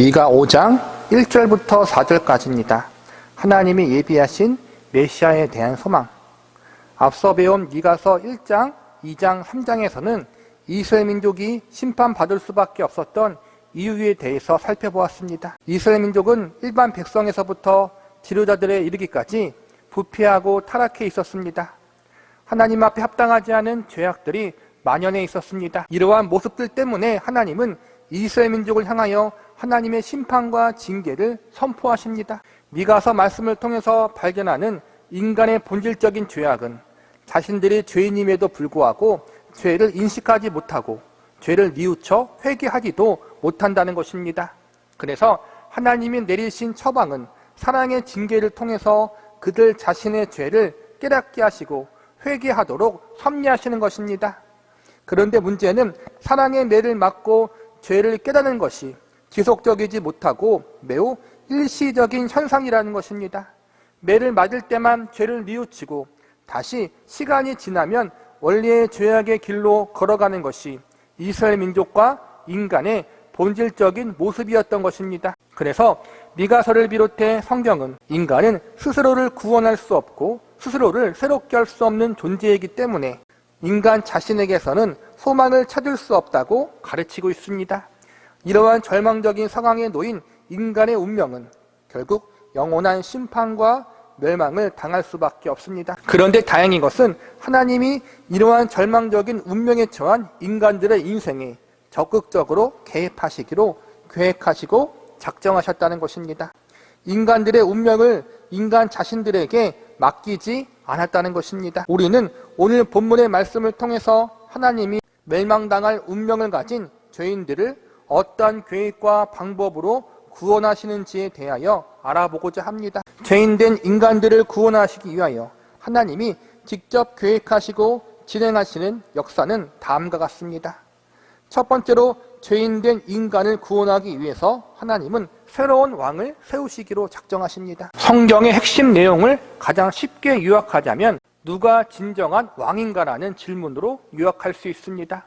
미가 5장 1절부터 4절까지입니다. 하나님이 예비하신 메시아에 대한 소망. 앞서 배운 미가서 1장, 2장, 3장에서는 이스라엘 민족이 심판받을 수밖에 없었던 이유에 대해서 살펴보았습니다. 이스라엘 민족은 일반 백성에서부터 지도자들에 이르기까지 부패하고 타락해 있었습니다. 하나님 앞에 합당하지 않은 죄악들이 만연해 있었습니다. 이러한 모습들 때문에 하나님은 이스라엘 민족을 향하여 하나님의 심판과 징계를 선포하십니다. 미가서 말씀을 통해서 발견하는 인간의 본질적인 죄악은 자신들이 죄인임에도 불구하고 죄를 인식하지 못하고 죄를 뉘우쳐 회개하지도 못한다는 것입니다. 그래서 하나님이 내리신 처방은 사랑의 징계를 통해서 그들 자신의 죄를 깨닫게 하시고 회개하도록 섭리하시는 것입니다. 그런데 문제는 사랑의 매를 맞고 죄를 깨닫는 것이 지속적이지 못하고 매우 일시적인 현상이라는 것입니다. 매를 맞을 때만 죄를 뉘우치고 다시 시간이 지나면 원래의 죄악의 길로 걸어가는 것이 이스라엘 민족과 인간의 본질적인 모습이었던 것입니다. 그래서 미가서를 비롯해 성경은 인간은 스스로를 구원할 수 없고 스스로를 새롭게 할 수 없는 존재이기 때문에 인간 자신에게서는 소망을 찾을 수 없다고 가르치고 있습니다. 이러한 절망적인 상황에 놓인 인간의 운명은 결국 영원한 심판과 멸망을 당할 수밖에 없습니다. 그런데 다행인 것은 하나님이 이러한 절망적인 운명에 처한 인간들의 인생에 적극적으로 개입하시기로 계획하시고 작정하셨다는 것입니다. 인간들의 운명을 인간 자신들에게 맡기지 않았다는 것입니다. 우리는 오늘 본문의 말씀을 통해서 하나님이 멸망당할 운명을 가진 죄인들을 어떠한 계획과 방법으로 구원하시는지에 대하여 알아보고자 합니다. 죄인된 인간들을 구원하시기 위하여 하나님이 직접 계획하시고 진행하시는 역사는 다음과 같습니다. 첫 번째로 죄인된 인간을 구원하기 위해서 하나님은 새로운 왕을 세우시기로 작정하십니다. 성경의 핵심 내용을 가장 쉽게 요약하자면 누가 진정한 왕인가라는 질문으로 요약할 수 있습니다.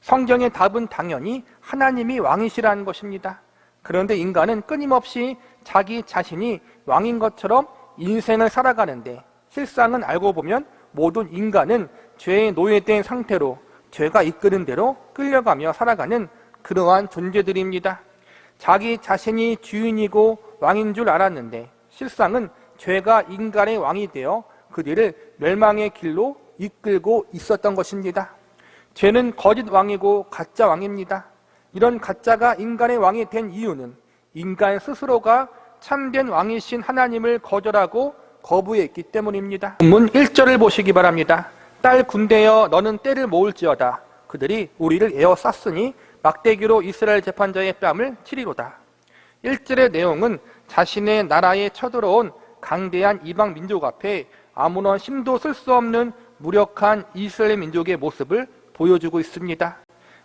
성경의 답은 당연히 하나님이 왕이시라는 것입니다. 그런데 인간은 끊임없이 자기 자신이 왕인 것처럼 인생을 살아가는데 실상은 알고 보면 모든 인간은 죄에 노예된 상태로 죄가 이끄는 대로 끌려가며 살아가는 그러한 존재들입니다. 자기 자신이 주인이고 왕인 줄 알았는데 실상은 죄가 인간의 왕이 되어 그들을 멸망의 길로 이끌고 있었던 것입니다. 죄는 거짓 왕이고 가짜 왕입니다. 이런 가짜가 인간의 왕이 된 이유는 인간 스스로가 참된 왕이신 하나님을 거절하고 거부했기 때문입니다. 본문 1절을 보시기 바랍니다. 딸 군대여 너는 떼를 모을지어다. 그들이 우리를 에워쌌으니 막대기로 이스라엘 재판자의 뺨을 치리로다. 1절의 내용은 자신의 나라에 쳐들어온 강대한 이방 민족 앞에 아무런 힘도 쓸 수 없는 무력한 이스라엘 민족의 모습을 보여주고 있습니다.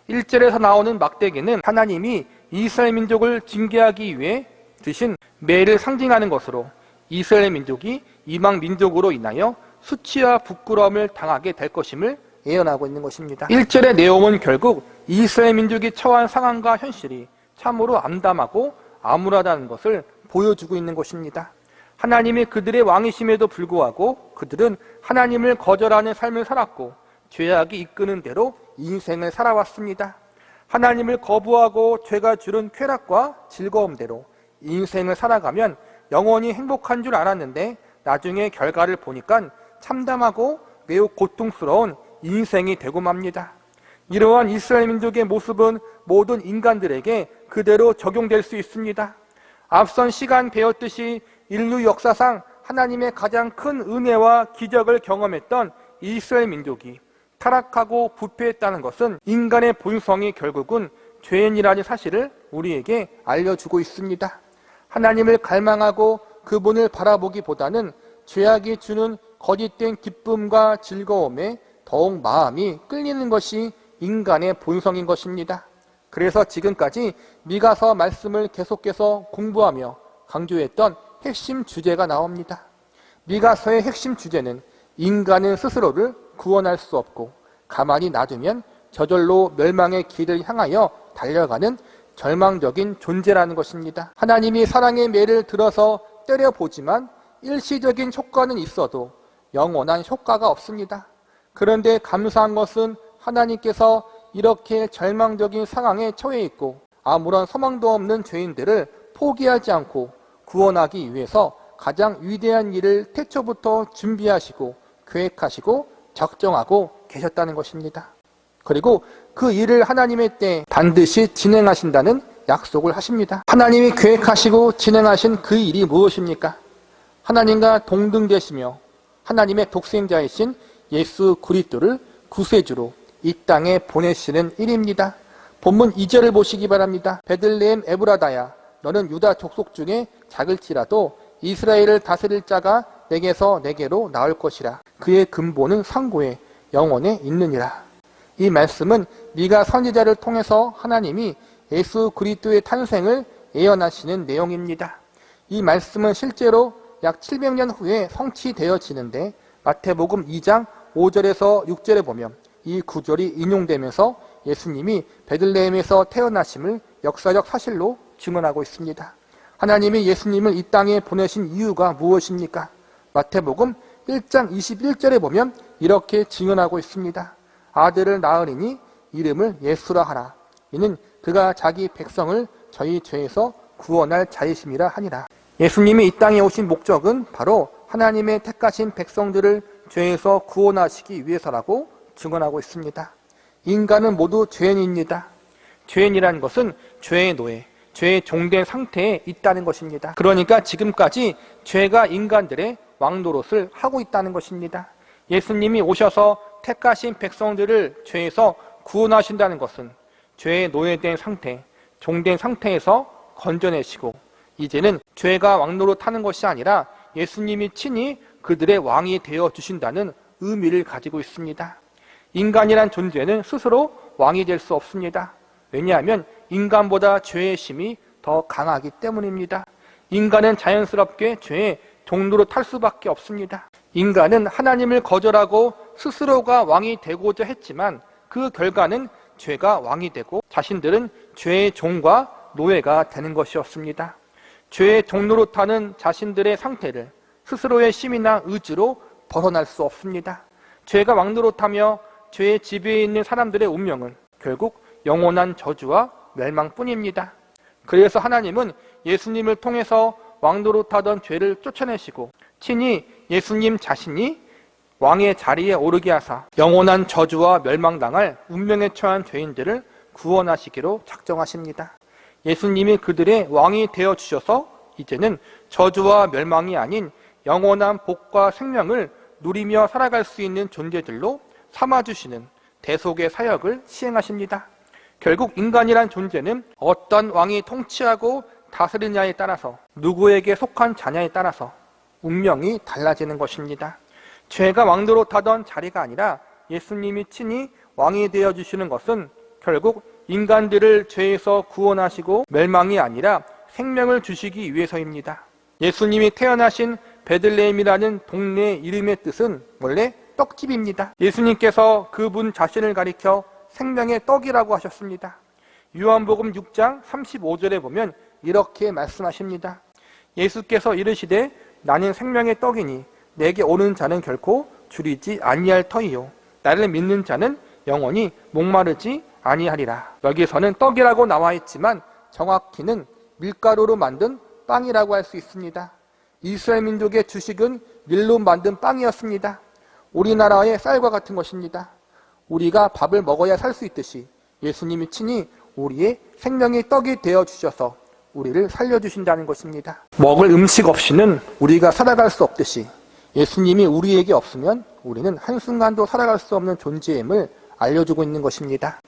1절에서 나오는 막대기는 하나님이 이스라엘 민족을 징계하기 위해 드신 매를 상징하는 것으로 이스라엘 민족이 이방 민족으로 인하여 수치와 부끄러움을 당하게 될 것임을 예언하고 있는 것입니다. 1절의 내용은 결국 이스라엘 민족이 처한 상황과 현실이 참으로 암담하고 암울하다는 것을 보여주고 있는 것입니다. 하나님이 그들의 왕이심에도 불구하고 그들은 하나님을 거절하는 삶을 살았고 죄악이 이끄는 대로 인생을 살아왔습니다. 하나님을 거부하고 죄가 주는 쾌락과 즐거움대로 인생을 살아가면 영원히 행복한 줄 알았는데 나중에 결과를 보니까 참담하고 매우 고통스러운 인생이 되고 맙니다. 이러한 이스라엘 민족의 모습은 모든 인간들에게 그대로 적용될 수 있습니다. 앞선 시간 배웠듯이 인류 역사상 하나님의 가장 큰 은혜와 기적을 경험했던 이스라엘 민족이 타락하고 부패했다는 것은 인간의 본성이 결국은 죄인이라는 사실을 우리에게 알려주고 있습니다. 하나님을 갈망하고 그분을 바라보기보다는 죄악이 주는 거짓된 기쁨과 즐거움에 더욱 마음이 끌리는 것이 인간의 본성인 것입니다. 그래서 지금까지 미가서 말씀을 계속해서 공부하며 강조했던 핵심 주제가 나옵니다. 미가서의 핵심 주제는 인간은 스스로를 구원할 수 없고 가만히 놔두면 저절로 멸망의 길을 향하여 달려가는 절망적인 존재라는 것입니다. 하나님이 사랑의 매를 들어서 때려보지만 일시적인 효과는 있어도 영원한 효과가 없습니다. 그런데 감사한 것은 하나님께서 이렇게 절망적인 상황에 처해 있고 아무런 소망도 없는 죄인들을 포기하지 않고 구원하기 위해서 가장 위대한 일을 태초부터 준비하시고 계획하시고 작정하고 계셨다는 것입니다. 그리고 그 일을 하나님의 때에 반드시 진행하신다는 약속을 하십니다. 하나님이 계획하시고 진행하신 그 일이 무엇입니까? 하나님과 동등되시며 하나님의 독생자이신 예수 그리스도를 구세주로 이 땅에 보내시는 일입니다. 본문 2절을 보시기 바랍니다. 베들레헴 에브라다야, 너는 유다 족속 중에 작을지라도 이스라엘을 다스릴 자가 내게서 내게로 나올 것이라. 그의 근본은 상고에 영원에 있느니라. 이 말씀은 미가 선지자를 통해서 하나님이 예수 그리스도의 탄생을 예언하시는 내용입니다. 이 말씀은 실제로 약 700년 후에 성취되어지는데 마태복음 2장 5절에서 6절에 보면 이 구절이 인용되면서 예수님이 베들레헴에서 태어나심을 역사적 사실로 증언하고 있습니다. 하나님이 예수님을 이 땅에 보내신 이유가 무엇입니까? 마태복음 1장 21절에 보면 이렇게 증언하고 있습니다. 아들을 낳으리니 이름을 예수라 하라. 이는 그가 자기 백성을 저희 죄에서 구원할 자이심이라 하니라. 예수님이 이 땅에 오신 목적은 바로 하나님의 택하신 백성들을 죄에서 구원하시기 위해서라고 증언하고 있습니다. 인간은 모두 죄인입니다. 죄인이라는 것은 죄의 노예, 죄의 종된 상태에 있다는 것입니다. 그러니까 지금까지 죄가 인간들의 왕노릇을 하고 있다는 것입니다. 예수님이 오셔서 택하신 백성들을 죄에서 구원하신다는 것은 죄의 노예된 상태, 종된 상태에서 건져내시고 이제는 죄가 왕노릇하는 것이 아니라 예수님이 친히 그들의 왕이 되어 주신다는 의미를 가지고 있습니다. 인간이란 존재는 스스로 왕이 될 수 없습니다. 왜냐하면 인간보다 죄의 심이 더 강하기 때문입니다. 인간은 자연스럽게 죄의 종로로 탈 수밖에 없습니다. 인간은 하나님을 거절하고 스스로가 왕이 되고자 했지만 그 결과는 죄가 왕이 되고 자신들은 죄의 종과 노예가 되는 것이었습니다. 죄의 종로로 타는 자신들의 상태를 스스로의 심이나 의지로 벗어날 수 없습니다. 죄가 왕노릇하며 죄의 지배에 있는 사람들의 운명은 결국 영원한 저주와 멸망뿐입니다. 그래서 하나님은 예수님을 통해서 왕노릇하던 죄를 쫓아내시고 친히 예수님 자신이 왕의 자리에 오르게 하사 영원한 저주와 멸망당할 운명에 처한 죄인들을 구원하시기로 작정하십니다. 예수님이 그들의 왕이 되어주셔서 이제는 저주와 멸망이 아닌 영원한 복과 생명을 누리며 살아갈 수 있는 존재들로 삼아주시는 대속의 사역을 시행하십니다. 결국 인간이란 존재는 어떤 왕이 통치하고 다스리냐에 따라서 누구에게 속한 자냐에 따라서 운명이 달라지는 것입니다. 죄가 왕노릇하던 자리가 아니라 예수님이 친히 왕이 되어주시는 것은 결국 인간들을 죄에서 구원하시고 멸망이 아니라 생명을 주시기 위해서입니다. 예수님이 태어나신 베들레헴이라는 동네 이름의 뜻은 원래 떡집입니다. 예수님께서 그분 자신을 가리켜 생명의 떡이라고 하셨습니다. 요한복음 6장 35절에 보면 이렇게 말씀하십니다. 예수께서 이르시되 나는 생명의 떡이니 내게 오는 자는 결코 줄이지 아니할 터이요 나를 믿는 자는 영원히 목마르지 아니하리라. 여기서는 떡이라고 나와 있지만 정확히는 밀가루로 만든 빵이라고 할 수 있습니다. 이스라엘 민족의 주식은 밀로 만든 빵이었습니다. 우리나라의 쌀과 같은 것입니다. 우리가 밥을 먹어야 살 수 있듯이 예수님이 친히 우리의 생명의 떡이 되어 주셔서 우리를 살려주신다는 것입니다. 먹을 음식 없이는 우리가 살아갈 수 없듯이 예수님이 우리에게 없으면 우리는 한순간도 살아갈 수 없는 존재임을 알려주고 있는 것입니다.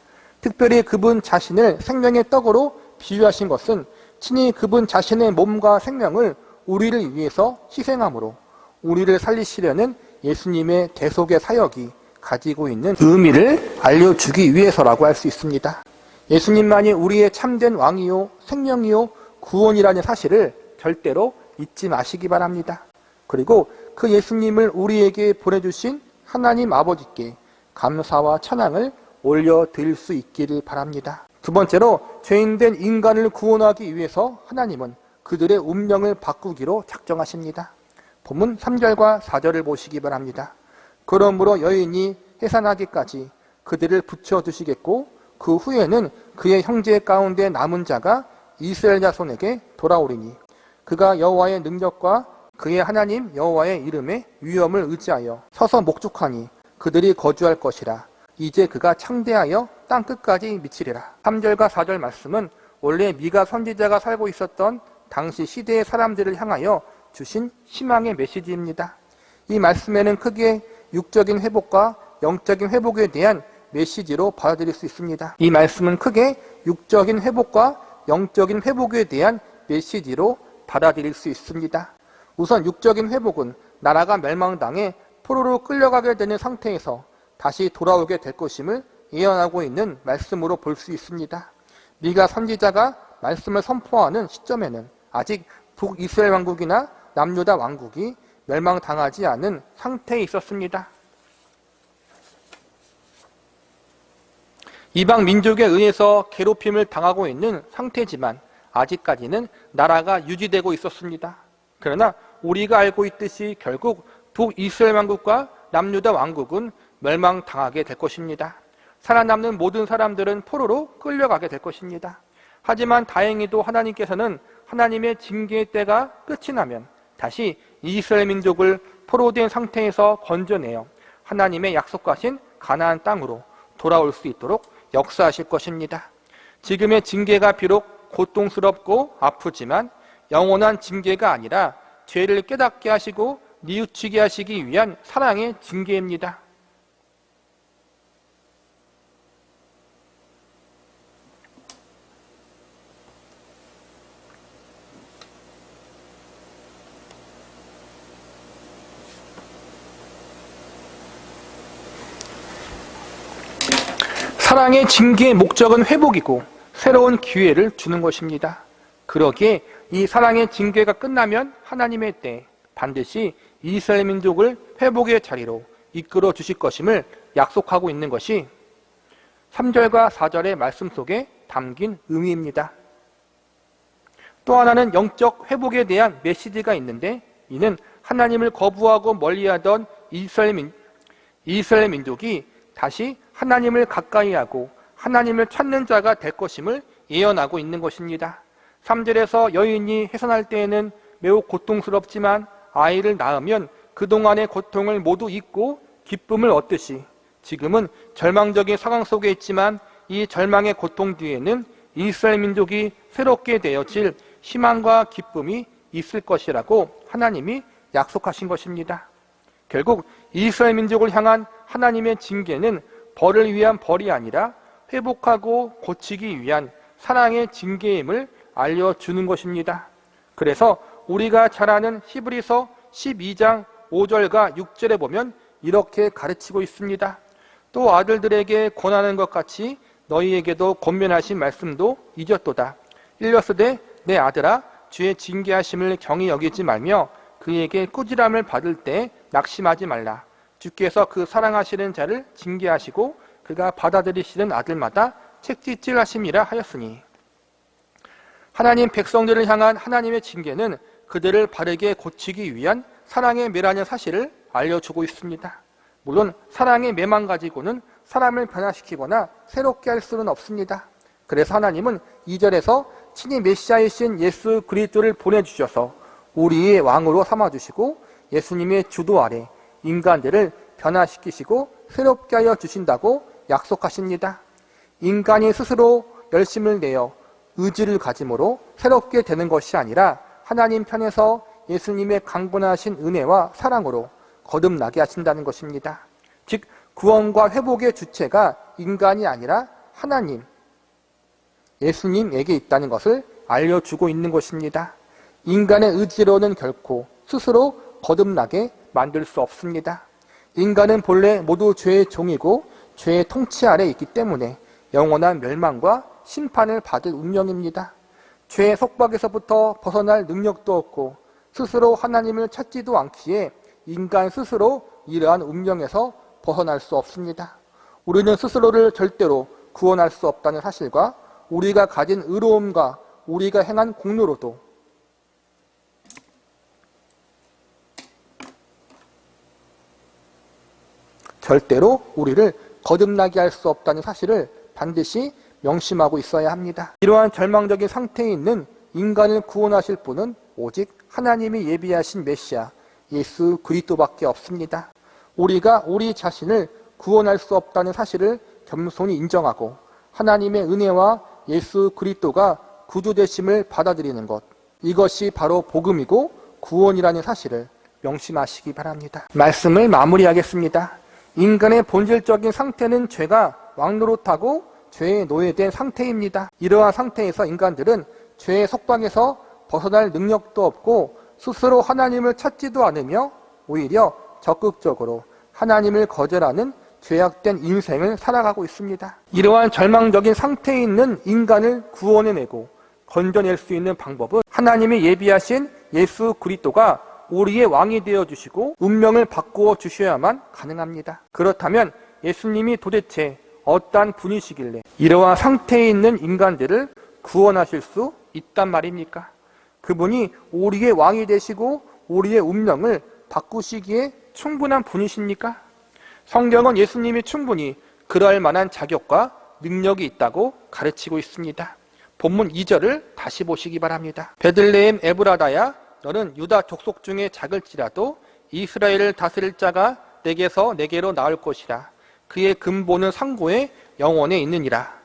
특별히 그분 자신을 생명의 떡으로 비유하신 것은 친히 그분 자신의 몸과 생명을 우리를 위해서 희생함으로 우리를 살리시려는 예수님의 대속의 사역이 가지고 있는 의미를 알려주기 위해서라고 할 수 있습니다. 예수님만이 우리의 참된 왕이요 생명이요 구원이라는 사실을 절대로 잊지 마시기 바랍니다. 그리고 그 예수님을 우리에게 보내주신 하나님 아버지께 감사와 찬양을 올려드릴 수 있기를 바랍니다. 두 번째로 죄인된 인간을 구원하기 위해서 하나님은 그들의 운명을 바꾸기로 작정하십니다. 본문 3절과 4절을 보시기 바랍니다. 그러므로 여인이 해산하기까지 그들을 붙여두시겠고 그 후에는 그의 형제 가운데 남은 자가 이스라엘 자손에게 돌아오리니 그가 여호와의 능력과 그의 하나님 여호와의 이름에 위엄을 의지하여 서서 목축하니 그들이 거주할 것이라. 이제 그가 창대하여 땅 끝까지 미치리라. 3절과 4절 말씀은 원래 미가 선지자가 살고 있었던 당시 시대의 사람들을 향하여 주신 희망의 메시지입니다. 이 말씀에는 크게 육적인 회복과 영적인 회복에 대한 메시지로 받아들일 수 있습니다. 이 말씀은 크게 육적인 회복과 영적인 회복에 대한 메시지로 받아들일 수 있습니다. 우선 육적인 회복은 나라가 멸망당해 포로로 끌려가게 되는 상태에서 다시 돌아오게 될 것임을 예언하고 있는 말씀으로 볼 수 있습니다. 미가 선지자가 말씀을 선포하는 시점에는 아직 북이스라엘 왕국이나 남유다 왕국이 멸망당하지 않은 상태에 있었습니다. 이방 민족에 의해서 괴롭힘을 당하고 있는 상태지만 아직까지는 나라가 유지되고 있었습니다. 그러나 우리가 알고 있듯이 결국 북이스라엘 왕국과 남유다 왕국은 멸망당하게 될 것입니다. 살아남는 모든 사람들은 포로로 끌려가게 될 것입니다. 하지만 다행히도 하나님께서는 하나님의 징계의 때가 끝이 나면 다시 이스라엘 민족을 포로된 상태에서 건져내어 하나님의 약속하신 가나안 땅으로 돌아올 수 있도록 역사하실 것입니다. 지금의 징계가 비록 고통스럽고 아프지만 영원한 징계가 아니라 죄를 깨닫게 하시고 뉘우치게 하시기 위한 사랑의 징계입니다. 사랑의 징계의 목적은 회복이고 새로운 기회를 주는 것입니다. 그러기에 이 사랑의 징계가 끝나면 하나님의 때 반드시 이스라엘 민족을 회복의 자리로 이끌어 주실 것임을 약속하고 있는 것이 3절과 4절의 말씀 속에 담긴 의미입니다. 또 하나는 영적 회복에 대한 메시지가 있는데 이는 하나님을 거부하고 멀리하던 이스라엘 민족이 다시 하나님을 가까이하고 하나님을 찾는 자가 될 것임을 예언하고 있는 것입니다. 3절에서 여인이 해산할 때에는 매우 고통스럽지만 아이를 낳으면 그동안의 고통을 모두 잊고 기쁨을 얻듯이 지금은 절망적인 상황 속에 있지만 이 절망의 고통 뒤에는 이스라엘 민족이 새롭게 되어질 희망과 기쁨이 있을 것이라고 하나님이 약속하신 것입니다. 결국 이스라엘 민족을 향한 하나님의 징계는 벌을 위한 벌이 아니라 회복하고 고치기 위한 사랑의 징계임을 알려주는 것입니다. 그래서 우리가 잘 아는 히브리서 12장 5절과 6절에 보면 이렇게 가르치고 있습니다. 또 아들들에게 권하는 것 같이 너희에게도 권면하신 말씀도 잊었도다. 일렀으되 내 아들아 주의 징계하심을 경히 여기지 말며 그에게 꾸지람을 받을 때 낙심하지 말라. 주께서 그 사랑하시는 자를 징계하시고 그가 받아들이시는 아들마다 책짓질하심이라 하였으니 하나님 백성들을 향한 하나님의 징계는 그들을 바르게 고치기 위한 사랑의 매라는 사실을 알려주고 있습니다. 물론 사랑의 매만 가지고는 사람을 변화시키거나 새롭게 할 수는 없습니다. 그래서 하나님은 2절에서 친히 메시아이신 예수 그리스도를 보내주셔서 우리의 왕으로 삼아주시고 예수님의 주도 아래 인간들을 변화시키시고 새롭게 하여 주신다고 약속하십니다. 인간이 스스로 열심을 내어 의지를 가짐으로 새롭게 되는 것이 아니라 하나님 편에서 예수님의 강권하신 은혜와 사랑으로 거듭나게 하신다는 것입니다. 즉 구원과 회복의 주체가 인간이 아니라 하나님, 예수님에게 있다는 것을 알려주고 있는 것입니다. 인간의 의지로는 결코 스스로 거듭나게 만들 수 없습니다. 인간은 본래 모두 죄의 종이고 죄의 통치 아래 있기 때문에 영원한 멸망과 심판을 받을 운명입니다. 죄의 속박에서부터 벗어날 능력도 없고 스스로 하나님을 찾지도 않기에 인간 스스로 이러한 운명에서 벗어날 수 없습니다. 우리는 스스로를 절대로 구원할 수 없다는 사실과 우리가 가진 의로움과 우리가 행한 공로로도 절대로 우리를 거듭나게 할 수 없다는 사실을 반드시 명심하고 있어야 합니다. 이러한 절망적인 상태에 있는 인간을 구원하실 분은 오직 하나님이 예비하신 메시아 예수 그리스도밖에 없습니다. 우리가 우리 자신을 구원할 수 없다는 사실을 겸손히 인정하고 하나님의 은혜와 예수 그리스도가 구주 되심을 받아들이는 것, 이것이 바로 복음이고 구원이라는 사실을 명심하시기 바랍니다. 말씀을 마무리하겠습니다. 인간의 본질적인 상태는 죄가 왕노릇하고 죄에 노예된 상태입니다. 이러한 상태에서 인간들은 죄의 속박에서 벗어날 능력도 없고 스스로 하나님을 찾지도 않으며 오히려 적극적으로 하나님을 거절하는 죄악된 인생을 살아가고 있습니다. 이러한 절망적인 상태에 있는 인간을 구원해내고 건져낼 수 있는 방법은 하나님이 예비하신 예수 그리스도가 우리의 왕이 되어주시고 운명을 바꾸어 주셔야만 가능합니다. 그렇다면 예수님이 도대체 어떠한 분이시길래 이러한 상태에 있는 인간들을 구원하실 수 있단 말입니까? 그분이 우리의 왕이 되시고 우리의 운명을 바꾸시기에 충분한 분이십니까? 성경은 예수님이 충분히 그럴 만한 자격과 능력이 있다고 가르치고 있습니다. 본문 2절을 다시 보시기 바랍니다. 베들레헴 에브라다야 너는 유다 족속 중에 작을지라도 이스라엘을 다스릴 자가 내게서 내게로 나올 것이라. 그의 근본은 상고의 영원에 있느니라.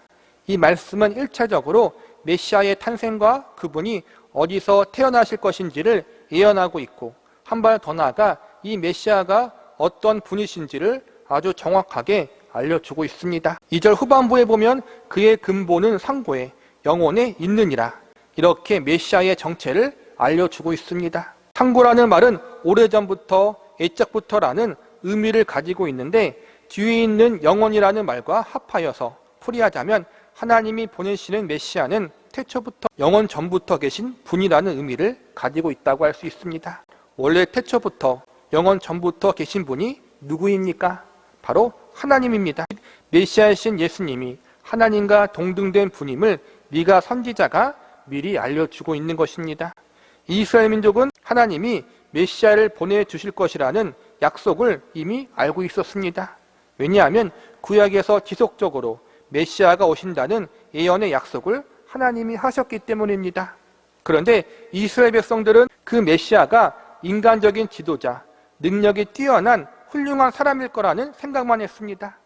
이 말씀은 1차적으로 메시아의 탄생과 그분이 어디서 태어나실 것인지를 예언하고 있고 한 발 더 나아가 이 메시아가 어떤 분이신지를 아주 정확하게 알려주고 있습니다. 2절 후반부에 보면 그의 근본은 상고에 영원에 있느니라. 이렇게 메시아의 정체를 알려주고 있습니다. 상고라는 말은 오래전부터 애적부터라는 의미를 가지고 있는데 뒤에 있는 영원이라는 말과 합하여서 풀이하자면 하나님이 보내시는 메시아는 태초부터 영원 전부터 계신 분이라는 의미를 가지고 있다고 할 수 있습니다. 원래 태초부터 영원 전부터 계신 분이 누구입니까? 바로 하나님입니다. 메시아이신 예수님이 하나님과 동등된 분임을 미가 선지자가 미리 알려주고 있는 것입니다. 이스라엘 민족은 하나님이 메시아를 보내주실 것이라는 약속을 이미 알고 있었습니다. 왜냐하면 구약에서 지속적으로 메시아가 오신다는 예언의 약속을 하나님이 하셨기 때문입니다. 그런데 이스라엘 백성들은 그 메시아가 인간적인 지도자, 능력이 뛰어난 훌륭한 사람일 거라는 생각만 했습니다.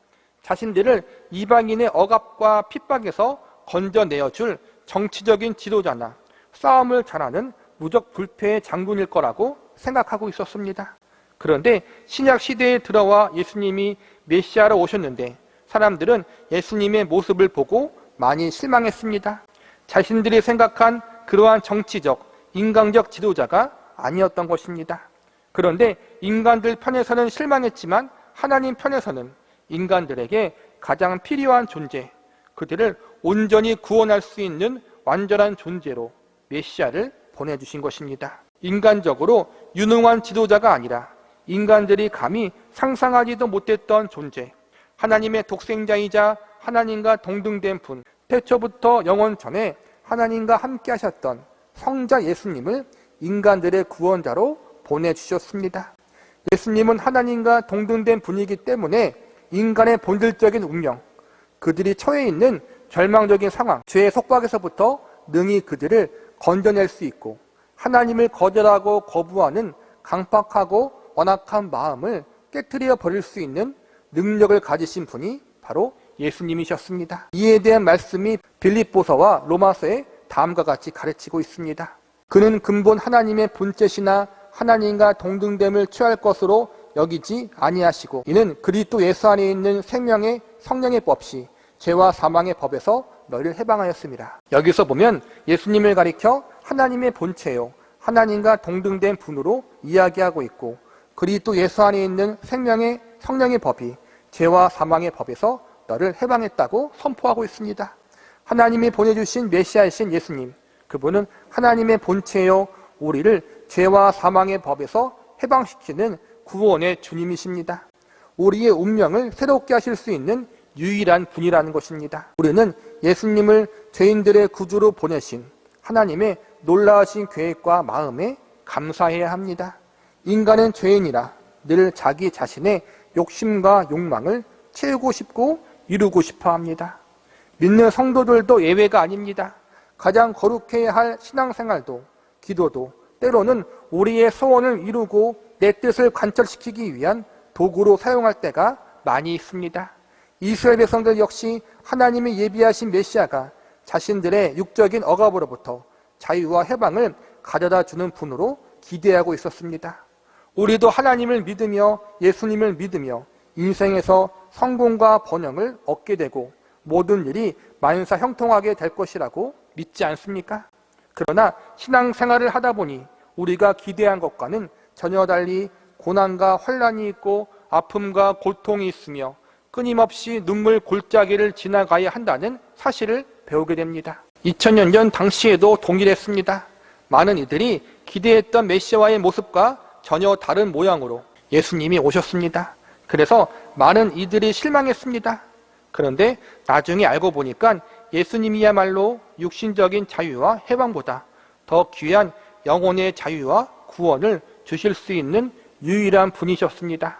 자신들을 이방인의 억압과 핍박에서 건져내어줄 정치적인 지도자나 싸움을 잘하는 무적 불패의 장군일 거라고 생각하고 있었습니다. 그런데 신약 시대에 들어와 예수님이 메시아로 오셨는데 사람들은 예수님의 모습을 보고 많이 실망했습니다. 자신들이 생각한 그러한 정치적, 인간적 지도자가 아니었던 것입니다. 그런데 인간들 편에서는 실망했지만 하나님 편에서는 인간들에게 가장 필요한 존재, 그들을 온전히 구원할 수 있는 완전한 존재로 메시아를 보내주신 것입니다. 인간적으로 유능한 지도자가 아니라 인간들이 감히 상상하지도 못했던 존재, 하나님의 독생자이자 하나님과 동등된 분, 태초부터 영원 전에 하나님과 함께 하셨던 성자 예수님을 인간들의 구원자로 보내주셨습니다. 예수님은 하나님과 동등된 분이기 때문에 인간의 본질적인 운명, 그들이 처해 있는 절망적인 상황, 죄의 속박에서부터 능히 그들을 건져낼 수 있고 하나님을 거절하고 거부하는 강팍하고 완악한 마음을 깨트려 버릴 수 있는 능력을 가지신 분이 바로 예수님이셨습니다. 이에 대한 말씀이 빌립보서와 로마서에 다음과 같이 가르치고 있습니다. 그는 근본 하나님의 본체시나 하나님과 동등됨을 취할 것으로 여기지 아니하시고 이는 그리스도 예수 안에 있는 생명의 성령의 법시 죄와 사망의 법에서 너희를 해방하였습니다. 여기서 보면 예수님을 가리켜 하나님의 본체요 하나님과 동등된 분으로 이야기하고 있고 그리스도 예수 안에 있는 생명의 성령의 법이 죄와 사망의 법에서 너를 해방했다고 선포하고 있습니다. 하나님이 보내주신 메시아이신 예수님, 그분은 하나님의 본체요 우리를 죄와 사망의 법에서 해방시키는 구원의 주님이십니다. 우리의 운명을 새롭게 하실 수 있는 유일한 분이라는 것입니다. 우리는 예수님을 죄인들의 구주로 보내신 하나님의 놀라우신 계획과 마음에 감사해야 합니다. 인간은 죄인이라 늘 자기 자신의 욕심과 욕망을 채우고 싶고 이루고 싶어 합니다. 믿는 성도들도 예외가 아닙니다. 가장 거룩해야 할 신앙생활도 기도도 때로는 우리의 소원을 이루고 내 뜻을 관철시키기 위한 도구로 사용할 때가 많이 있습니다. 이스라엘 백성들 역시 하나님이 예비하신 메시아가 자신들의 육적인 억압으로부터 자유와 해방을 가져다 주는 분으로 기대하고 있었습니다. 우리도 하나님을 믿으며 예수님을 믿으며 인생에서 성공과 번영을 얻게 되고 모든 일이 만사 형통하게 될 것이라고 믿지 않습니까? 그러나 신앙생활을 하다 보니 우리가 기대한 것과는 전혀 달리 고난과 환난이 있고 아픔과 고통이 있으며 끊임없이 눈물 골짜기를 지나가야 한다는 사실을 배우게 됩니다. 2000년 전 당시에도 동일했습니다. 많은 이들이 기대했던 메시아의 모습과 전혀 다른 모양으로 예수님이 오셨습니다. 그래서 많은 이들이 실망했습니다. 그런데 나중에 알고 보니까 예수님이야말로 육신적인 자유와 해방보다 더 귀한 영혼의 자유와 구원을 주실 수 있는 유일한 분이셨습니다.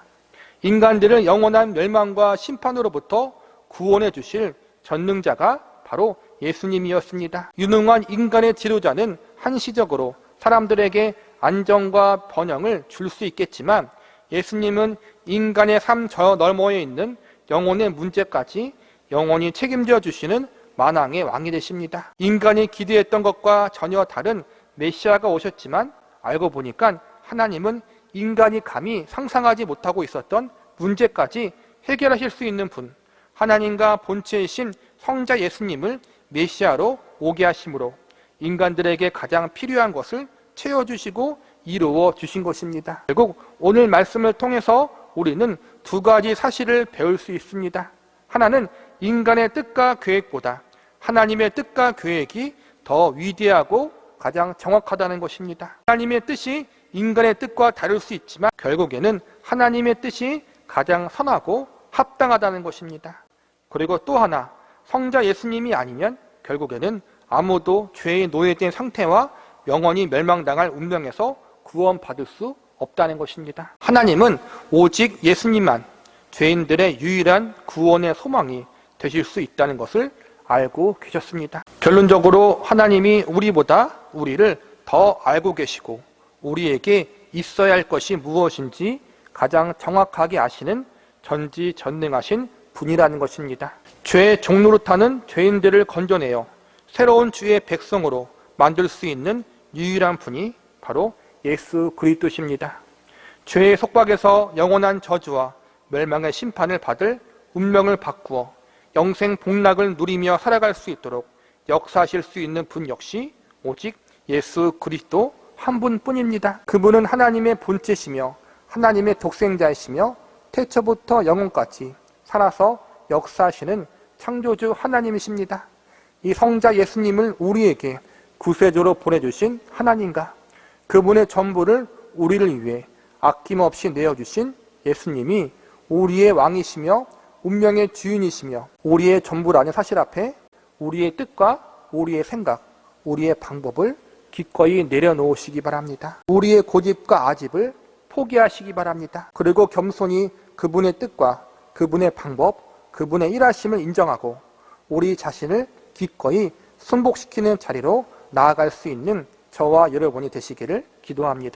인간들을 영원한 멸망과 심판으로부터 구원해 주실 전능자가 바로 예수님이었습니다. 유능한 인간의 지도자는 한시적으로 사람들에게 안정과 번영을 줄 수 있겠지만 예수님은 인간의 삶 저 너머에 있는 영혼의 문제까지 영원히 책임져 주시는 만왕의 왕이 되십니다. 인간이 기대했던 것과 전혀 다른 메시아가 오셨지만 알고 보니까 하나님은 인간이 감히 상상하지 못하고 있었던 문제까지 해결하실 수 있는 분, 하나님과 본체이신 성자 예수님을 메시아로 오게 하심으로 인간들에게 가장 필요한 것을 채워주시고 이루어 주신 것입니다. 결국 오늘 말씀을 통해서 우리는 두 가지 사실을 배울 수 있습니다. 하나는 인간의 뜻과 계획보다 하나님의 뜻과 계획이 더 위대하고 가장 정확하다는 것입니다. 하나님의 뜻이 인간의 뜻과 다를 수 있지만 결국에는 하나님의 뜻이 가장 선하고 합당하다는 것입니다. 그리고 또 하나, 성자 예수님이 아니면 결국에는 아무도 죄에 노예된 상태와 영원히 멸망당할 운명에서 구원받을 수 없다는 것입니다. 하나님은 오직 예수님만 죄인들의 유일한 구원의 소망이 되실 수 있다는 것을 알고 계셨습니다. 결론적으로 하나님이 우리보다 우리를 더 알고 계시고 우리에게 있어야 할 것이 무엇인지 가장 정확하게 아시는 전지전능하신 분이라는 것입니다. 죄의 종노릇하는 죄인들을 건져내어 새로운 주의 백성으로 만들 수 있는 유일한 분이 바로 예수 그리스도십니다. 죄의 속박에서 영원한 저주와 멸망의 심판을 받을 운명을 바꾸어 영생 복락을 누리며 살아갈 수 있도록 역사하실 수 있는 분 역시 오직 예수 그리스도 한 분뿐입니다. 그분은 하나님의 본체시며 하나님의 독생자이시며 태초부터 영원까지 살아서 역사하시는 창조주 하나님이십니다. 이 성자 예수님을 우리에게 구세주로 보내주신 하나님과 그분의 전부를 우리를 위해 아낌없이 내어주신 예수님이 우리의 왕이시며 운명의 주인이시며 우리의 전부라는 사실 앞에 우리의 뜻과 우리의 생각, 우리의 방법을 기꺼이 내려놓으시기 바랍니다. 우리의 고집과 아집을 포기하시기 바랍니다. 그리고 겸손히 그분의 뜻과 그분의 방법, 그분의 일하심을 인정하고 우리 자신을 기꺼이 순복시키는 자리로 나아갈 수 있는 저와 여러분이 되시기를 기도합니다.